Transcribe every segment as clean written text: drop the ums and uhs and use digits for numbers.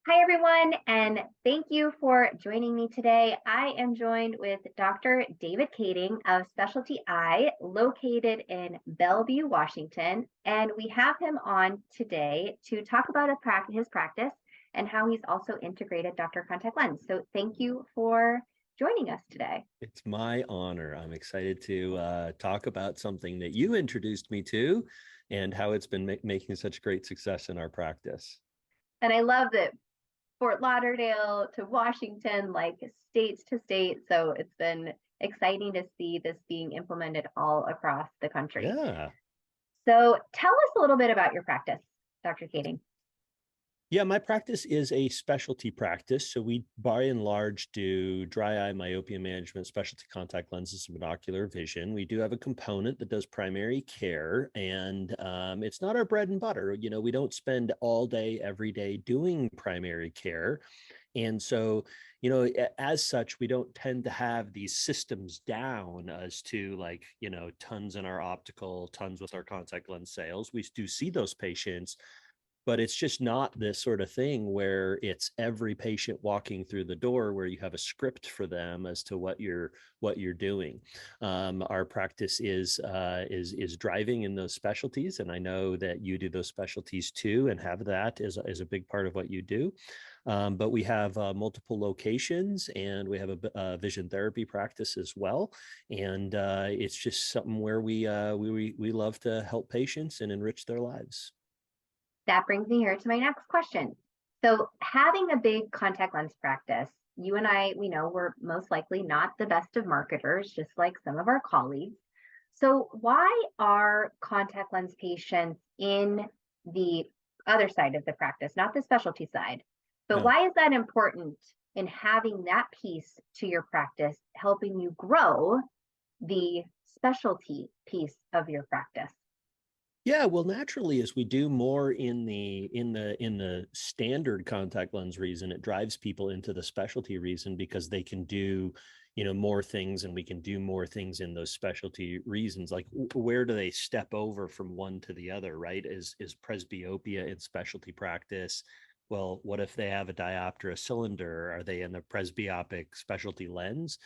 Hi, everyone, and thank you for joining me today. I am joined with Dr. David Kading of Specialty Eye, located in Bellevue, Washington. And we have him on today to talk about his practice and how he's also integrated Dr. Contact Lens. So thank you for joining us today. It's my honor. I'm excited to talk about something that you introduced me to and how it's been making such great success in our practice. And I love that Fort Lauderdale to Washington, like states to state. So it's been exciting to see this being implemented all across the country. Yeah. So tell us a little bit about your practice, Dr. Kading. Yeah, my practice is a specialty practice. So we, by and large, do dry eye, myopia management, specialty contact lenses, and binocular vision. We do have a component that does primary care, and it's not our bread and butter. You know, we don't spend all day, every day doing primary care. And so, as such, we don't tend to have these systems down as to like, tons in our optical, tons with our contact lens sales. We do see those patients, but it's just not this sort of thing where it's every patient walking through the door where you have a script for them as to what you're doing. Our practice is driving in those specialties, and I know that you do those specialties too, and have that as a big part of what you do. But we have multiple locations, and we have a vision therapy practice as well. And it's just something where we love to help patients and enrich their lives. That brings me here to my next question. So, having a big contact lens practice, you and I, we know we're most likely not the best of marketers, just like some of our colleagues. So, why are contact lens patients in the other side of the practice, not the specialty side? But Yeah. why is that important in having that piece to your practice, helping you grow the specialty piece of your practice? Yeah, well, naturally, as we do more in the standard contact lens reason, it drives people into the specialty reason because they can do, more things, and we can do more things in those specialty reasons. Like, where do they step over from one to the other, right? Is presbyopia in specialty practice? Well, what if they have a diopter cylinder? Are they in the presbyopic specialty lens?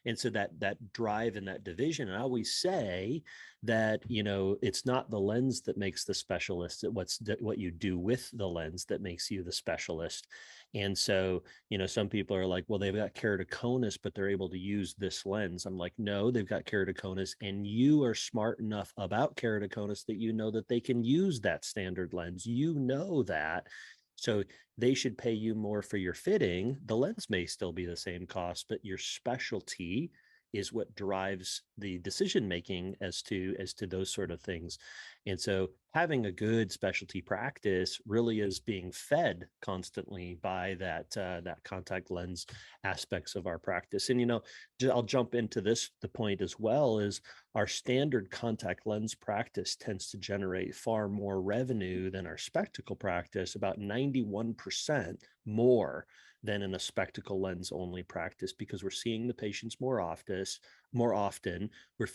And so that drive and that division, and I always say that, it's not the lens that makes the specialist, what you do with the lens that makes you the specialist. And so, some people are like, well, they've got keratoconus, but they're able to use this lens. I'm like, no, they've got keratoconus, and you are smart enough about keratoconus that you know that they can use that standard lens. You know that. So they should pay you more for your fitting. The lens may still be the same cost, but your specialty is what drives the decision making as to those sort of things. And so having a good specialty practice really is being fed constantly by that contact lens aspects of our practice. And I'll jump into the point as well, is our standard contact lens practice tends to generate far more revenue than our spectacle practice, about 91% more than in a spectacle lens only practice, because we're seeing the patients more often. We're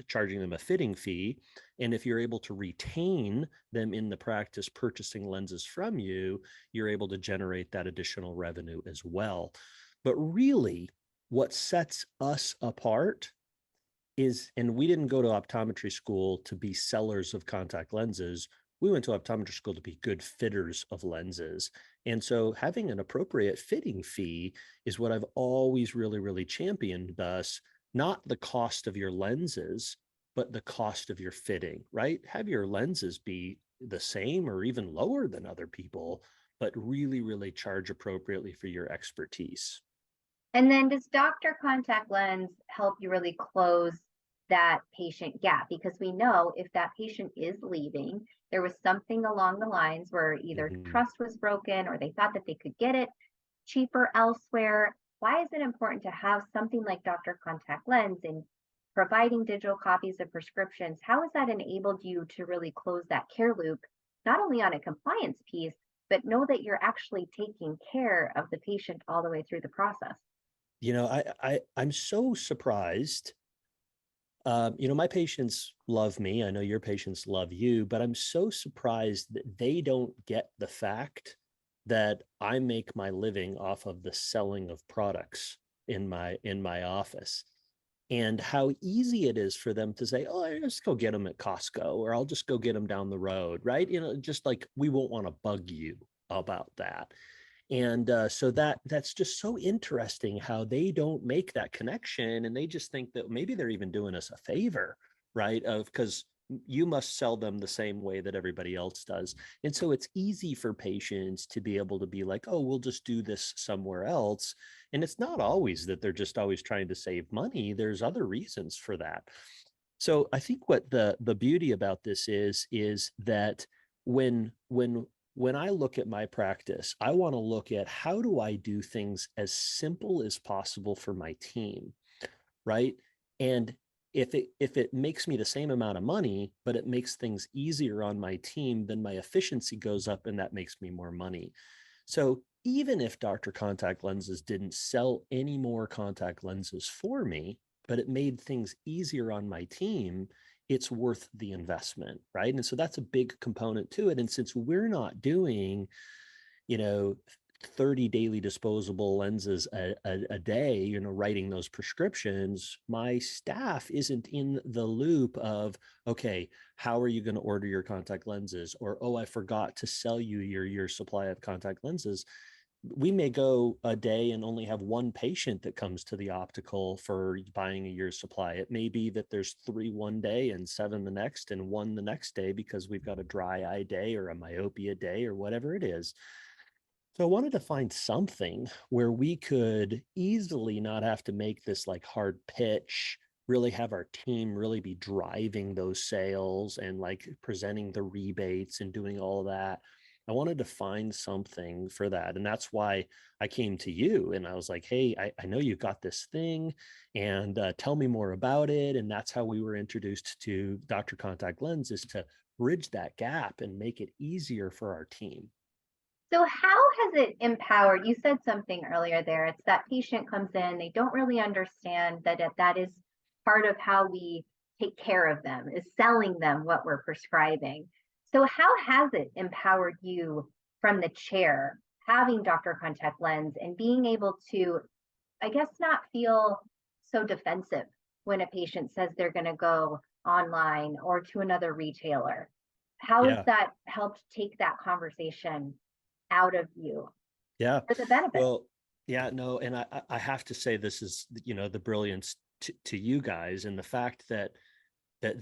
charging them a fitting fee. And if you're able to retain them in the practice purchasing lenses from you, you're able to generate that additional revenue as well. But really, what sets us apart is, and we didn't go to optometry school to be sellers of contact lenses. We went to optometry school to be good fitters of lenses. And so having an appropriate fitting fee is what I've always really, really championed, thus, not the cost of your lenses, but the cost of your fitting, right? Have your lenses be the same or even lower than other people, but really, really charge appropriately for your expertise. And then does Dr. Contact Lens help you really close that patient gap? Because we know if that patient is leaving, there was something along the lines where either Mhm. trust was broken or they thought that they could get it cheaper elsewhere. Why is it important to have something like Dr. Contact Lens and providing digital copies of prescriptions? How has that enabled you to really close that care loop, not only on a compliance piece, but know that you're actually taking care of the patient all the way through the process? I'm so surprised. My patients love me. I know your patients love you, but I'm so surprised that they don't get the fact that I make my living off of the selling of products in my office, and how easy it is for them to say, oh, I just go get them at Costco, or I'll just go get them down the road, right? Just like we won't want to bug you about that. And so that's just so interesting how they don't make that connection, and they just think that maybe they're even doing us a favor, right? Of because you must sell them the same way that everybody else does. And so it's easy for patients to be able to be like, oh, we'll just do this somewhere else. And it's not always that they're just always trying to save money. There's other reasons for that. So I think what the beauty about this is that when I look at my practice, I want to look at how do I do things as simple as possible for my team, right? And if it makes me the same amount of money, but it makes things easier on my team, then my efficiency goes up and that makes me more money. So even if Dr. Contact Lenses didn't sell any more contact lenses for me, but it made things easier on my team, it's worth the investment, right? And so that's a big component to it. And since we're not doing, you know, 30 daily disposable lenses a day, writing those prescriptions, my staff isn't in the loop of, okay, how are you going to order your contact lenses? Or, oh, I forgot to sell you your supply of contact lenses. We may go a day and only have one patient that comes to the optical for buying a year's supply. It may be that there's 3 one day and 7 the next and 1 the next day because we've got a dry eye day or a myopia day or whatever it is. So I wanted to find something where we could easily not have to make this like hard pitch, really have our team really be driving those sales and like presenting the rebates and doing all of that. I wanted to find something for that. And that's why I came to you and I was like, hey, I know you've got this thing and tell me more about it. And that's how we were introduced to Dr. Contact Lens, is to bridge that gap and make it easier for our team. So how has it empowered? You said something earlier there. It's that patient comes in, they don't really understand that is part of how we take care of them, is selling them what we're prescribing. So how has it empowered you from the chair, having Dr. Contact Lens and being able to, I guess, not feel so defensive when a patient says they're going to go online or to another retailer? How has Yeah. that helped take that conversation out of you Yeah. for the benefit? Well, yeah, no, and I have to say this is, the brilliance to you guys, and the fact that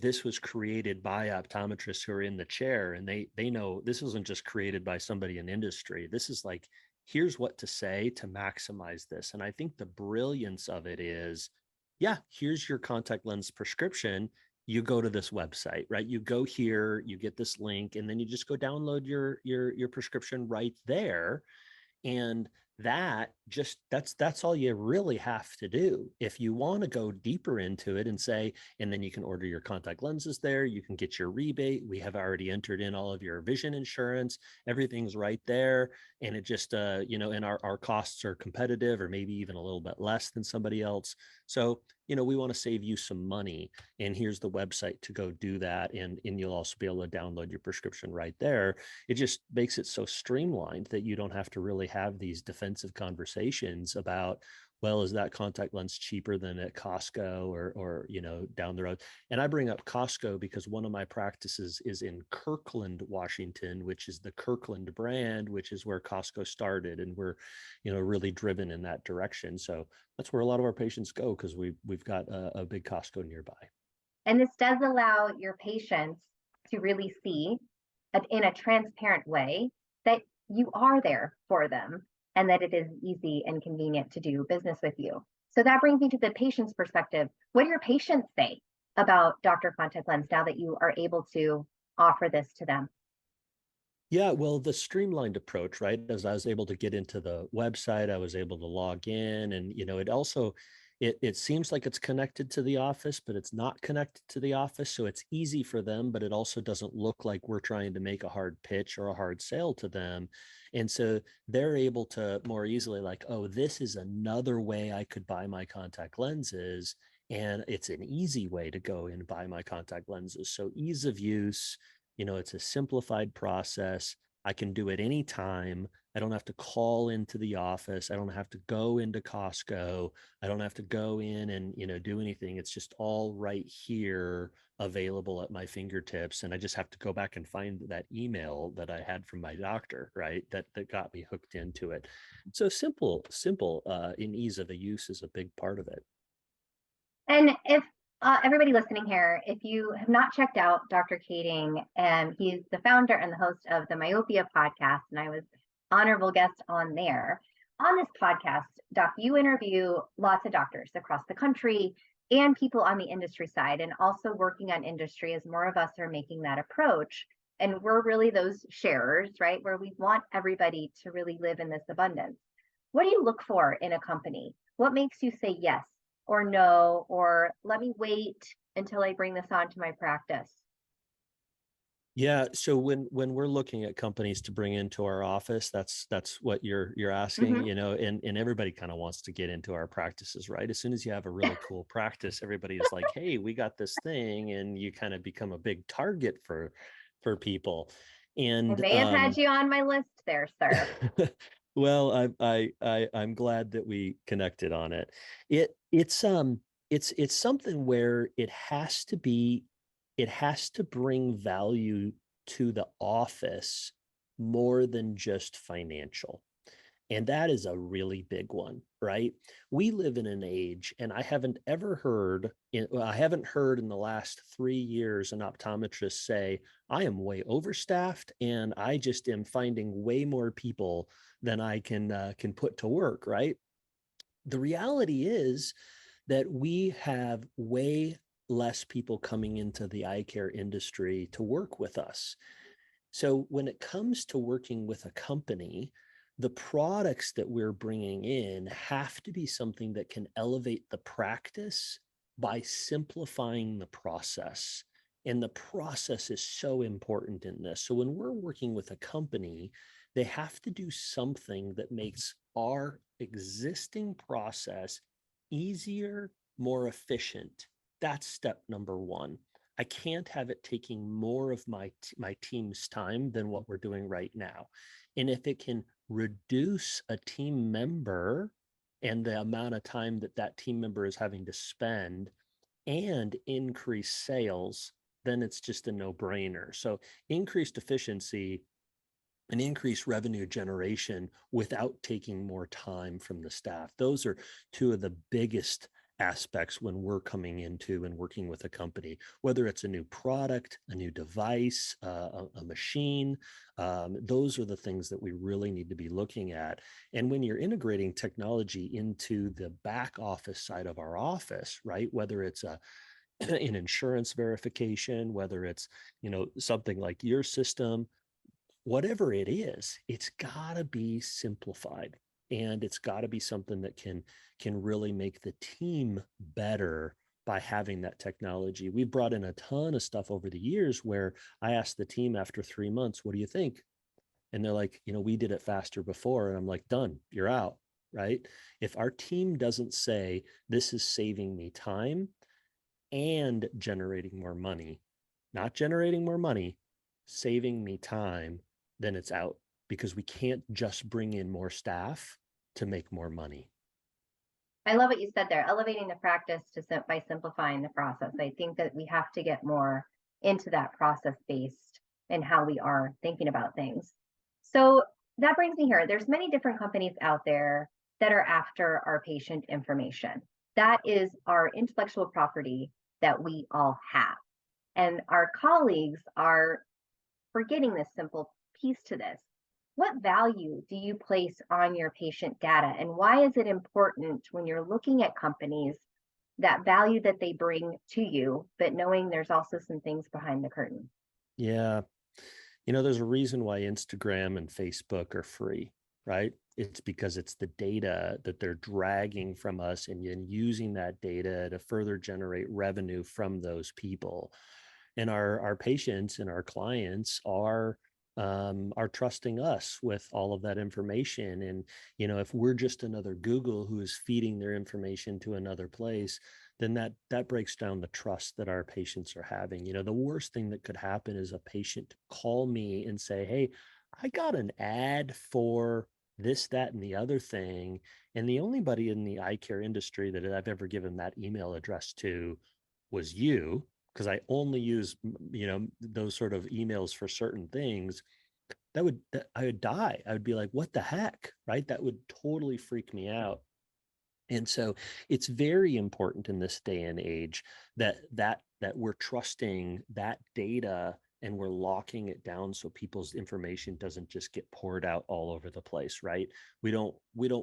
this was created by optometrists who are in the chair, and they know this isn't just created by somebody in industry. This is like, here's what to say to maximize this. And I think the brilliance of it is, yeah, here's your contact lens prescription. You go to this website, right? You go here, you get this link, and then you just go download your prescription right there. And that's all you really have to do. If you want to go deeper into it and say, and then you can order your contact lenses there, you can get your rebate. We have already entered in all of your vision insurance. Everything's right there. And it just, and our costs are competitive or maybe even a little bit less than somebody else. So, we want to save you some money. And here's the website to go do that. And you'll also be able to download your prescription right there. It just makes it so streamlined that you don't have to really have these defensive conversations about, well, is that contact lens cheaper than at Costco or down the road? And I bring up Costco because one of my practices is in Kirkland, Washington, which is the Kirkland brand, which is where Costco started, and we're really driven in that direction. So that's where a lot of our patients go because we've got a big Costco nearby. And this does allow your patients to really see in a transparent way that you are there for them and that it is easy and convenient to do business with you. So that brings me to the patient's perspective. What do your patients say about Dr. Contact Lens now that you are able to offer this to them? Yeah, well, the streamlined approach, right? As I was able to get into the website, I was able to log in, and it also it seems like it's connected to the office, but it's not connected to the office, so it's easy for them, but it also doesn't look like we're trying to make a hard pitch or a hard sale to them. And so they're able to more easily like, oh, this is another way I could buy my contact lenses, and it's an easy way to go and buy my contact lenses. So ease of use, it's a simplified process. I can do it anytime. I don't have to call into the office. I don't have to go into Costco. I don't have to go in and, do anything. It's just all right here available at my fingertips. And I just have to go back and find that email that I had from my doctor, right? That got me hooked into it. So simple, in ease of the use is a big part of it. And if everybody listening here, if you have not checked out Dr. Kading, he's the founder and the host of the Myopia podcast, and I was honorable guest on there. On this podcast, Doc, you interview lots of doctors across the country and people on the industry side, and also working on industry as more of us are making that approach. And we're really those sharers, right? Where we want everybody to really live in this abundance. What do you look for in a company? What makes you say yes or no, or let me wait until I bring this on to my practice? Yeah. So when we're looking at companies to bring into our office, that's what you're asking, Mm-hmm. and everybody kind of wants to get into our practices, right? As soon as you have a really cool practice, everybody is like, hey, we got this thing, and you kind of become a big target for people. I And may have had you on my list there, sir. well, I'm glad that we connected on it. It's something where it has to bring value to the office more than just financial. And that is a really big one, right? We live in an age, and I haven't heard in the last 3 years an optometrist say, I am way overstaffed and I just am finding way more people than I can put to work, right? The reality is that we have way less people coming into the eye care industry to work with us. So when it comes to working with a company, the products that we're bringing in have to be something that can elevate the practice by simplifying the process. And the process is so important in this. So when we're working with a company, they have to do something that makes our existing process easier, more efficient. That's step number one. I can't have it taking more of my team's time than what we're doing right now. And if it can reduce a team member and the amount of time that that team member is having to spend and increase sales, then it's just a no-brainer. So increased efficiency and increase revenue generation without taking more time from the staff. Those are two of the biggest aspects when we're coming into and working with a company, whether it's a new product, a new device, a machine. Those are the things that we really need to be looking at. And when you're integrating technology into the back office side of our office, right, whether it's an insurance verification, whether it's something like your system, whatever it is, it's got to be simplified, and it's got to be something that can really make the team better by having that technology. We've brought in a ton of stuff over the years where I asked the team after 3 months, what do you think? And they're like, we did it faster before. And I'm like, done, you're out, right? If our team doesn't say this is saving me time and generating more money, not generating more money, saving me time, then it's out, because we can't just bring in more staff to make more money. I love what you said there, elevating the practice by simplifying the process. I think that we have to get more into that process based and how we are thinking about things. So that brings me here. There's many different companies out there that are after our patient information. That is our intellectual property that we all have. And our colleagues are forgetting this simple piece to this. What value do you place on your patient data, and why is it important when you're looking at companies, that value that they bring to you, but knowing there's also some things behind the curtain? Yeah. There's a reason why Instagram and Facebook are free, right? It's because it's the data that they're dragging from us and using that data to further generate revenue from those people. And our patients and our clients are trusting us with all of that information. And if we're just another Google who is feeding their information to another place, then that breaks down the trust that our patients are having. The worst thing that could happen is a patient call me and say, hey, I got an ad for this, that, and the other thing. And the only body in the eye care industry that I've ever given that email address to was you, because I only use, those sort of emails for certain things. I would die. I would be like, what the heck? Right? That would totally freak me out. And so it's very important in this day and age that we're trusting that data and we're locking it down so people's information doesn't just get poured out all over the place, right? We don't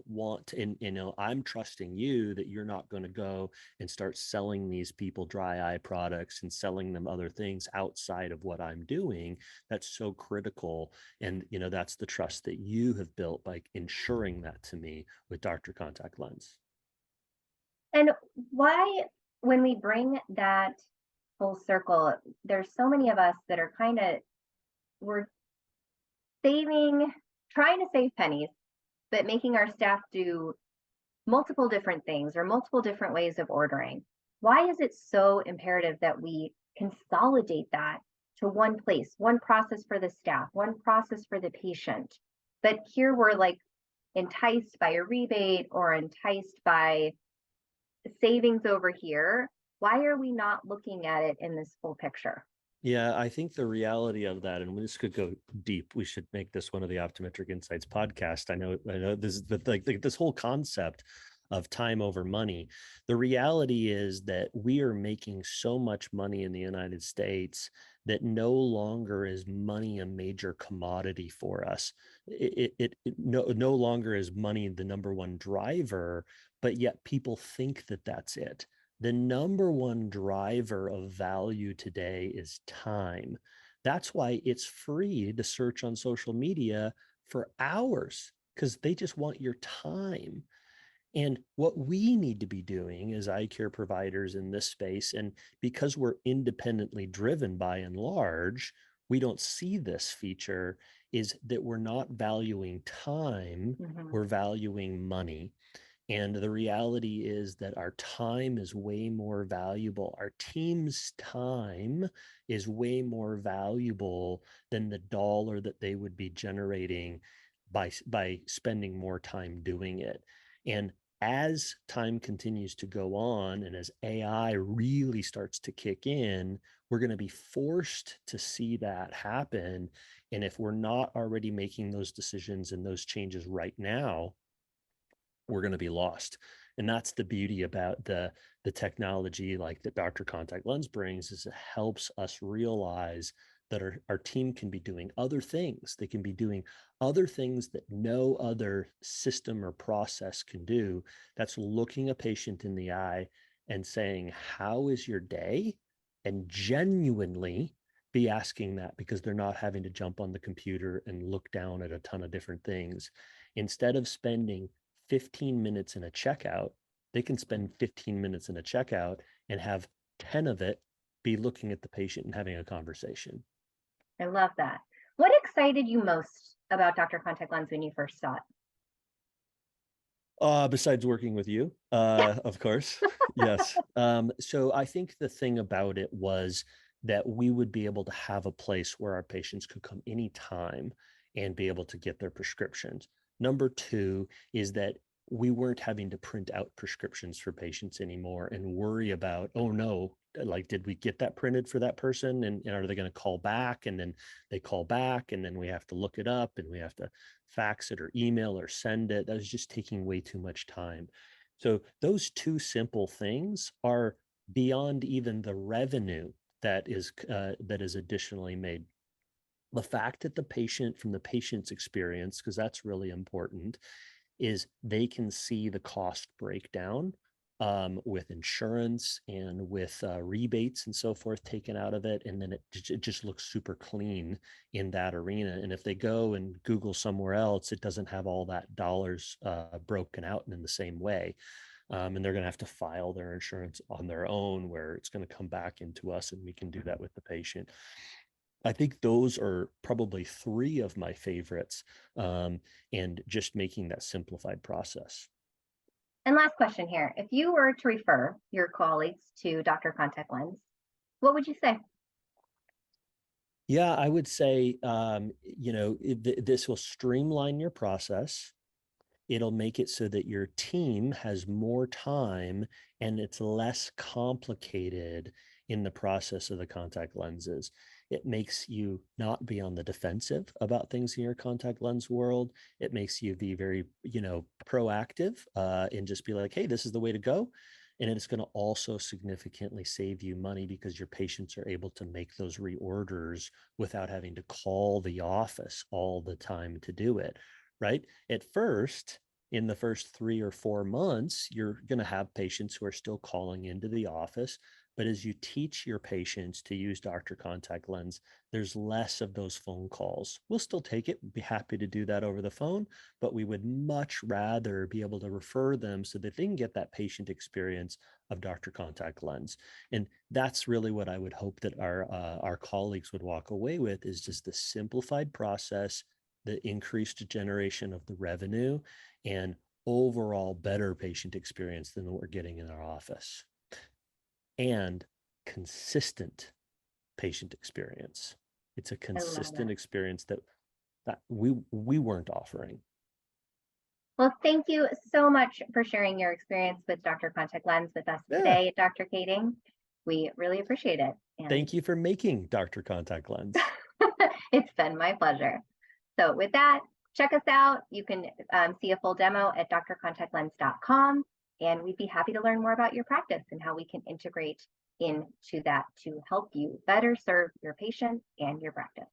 want to, and I'm trusting you that you're not going to go and start selling these people dry eye products and selling them other things outside of what I'm doing. That's so critical. And that's the trust that you have built by ensuring that to me with Dr. Contact Lens. And why, when we bring that full circle, there's so many of us that are we're saving, trying to save pennies, but making our staff do multiple different things or multiple different ways of ordering. Why is it so imperative that we consolidate that to one place, one process for the staff, one process for the patient? But here we're like enticed by a rebate or enticed by savings over here. Why are we not looking at it in this full picture? Yeah, I think the reality of that, and this could go deep. We should make this one of the Optometric Insights podcast. I know this is, but like this whole concept of time over money. The reality is that we are making so much money in the United States that no longer is money a major commodity for us. No longer is money the number one driver, but yet people think that that's it. The number one driver of value today is time. That's why it's free to search on social media for hours, because they just want your time. And what we need to be doing as eye care providers in this space, and because we're independently driven by and large, we don't see this feature, is that we're not valuing time, Mhm. we're valuing money. And the reality is that our time is way more valuable. Our team's time is way more valuable than the dollar that they would be generating by spending more time doing it. And as time continues to go on and as AI really starts to kick in, we're going to be forced to see that happen. And if we're not already making those decisions and those changes right now, we're going to be lost. And that's the beauty about the technology like that Dr. Contact Lens brings, is it helps us realize that our team can be doing other things. They can be doing other things that no other system or process can do. That's looking a patient in the eye and saying, how is your day? And genuinely be asking that, because they're not having to jump on the computer and look down at a ton of different things. Instead of spending 15 minutes in a checkout, they can spend 15 minutes in a checkout and have 10 of it be looking at the patient and having a conversation. I love that. What excited you most about Dr. Contact Lens when you first saw it? Besides working with you, of course. Yes. So I think the thing about it was that we would be able to have a place where our patients could come anytime and be able to get their prescriptions. Number two is that we weren't having to print out prescriptions for patients anymore and worry about, oh no, like, did we get that printed for that person? And are they going to call back? And then they call back, and then we have to look it up and we have to fax it or email or send it. That was just taking way too much time. So those two simple things are beyond even the revenue that is additionally made. The fact that the patient, from the patient's experience, because that's really important, is they can see the cost breakdown with insurance and with rebates and so forth taken out of it. And then it just looks super clean in that arena. And if they go and Google somewhere else, it doesn't have all that dollars broken out in the same way. And they're going to have to file their insurance on their own, where it's going to come back into us and we can do that with the patient. I think those are probably three of my favorites, and just making that simplified process. And last question here. If you were to refer your colleagues to Dr. Contact Lens, what would you say? Yeah, I would say, this will streamline your process. It'll make it so that your team has more time and it's less complicated in the process of the contact lenses. It makes you not be on the defensive about things in your contact lens world. It makes you be very, proactive and just be like, hey, this is the way to go. And it's going to also significantly save you money because your patients are able to make those reorders without having to call the office all the time to do it, right? At first, in the first 3 or 4 months, you're going to have patients who are still calling into the office. But as you teach your patients to use Dr. Contact Lens, there's less of those phone calls. We'll still take it, be happy to do that over the phone, but we would much rather be able to refer them so that they can get that patient experience of Dr. Contact Lens. And that's really what I would hope that our colleagues would walk away with, is just the simplified process, the increased generation of the revenue, and overall better patient experience than what we're getting in our office, and consistent patient experience. It's a I love consistent that. experience that we weren't offering. Well, thank you so much for sharing your experience with Dr. Contact Lens with us Yeah. today, Dr. Kading. We really appreciate it. And Thank you for making Dr. Contact Lens. it's been my pleasure. So with that, check us out. You can see a full demo at drcontactlens.com, and we'd be happy to learn more about your practice and how we can integrate into that to help you better serve your patients and your practice.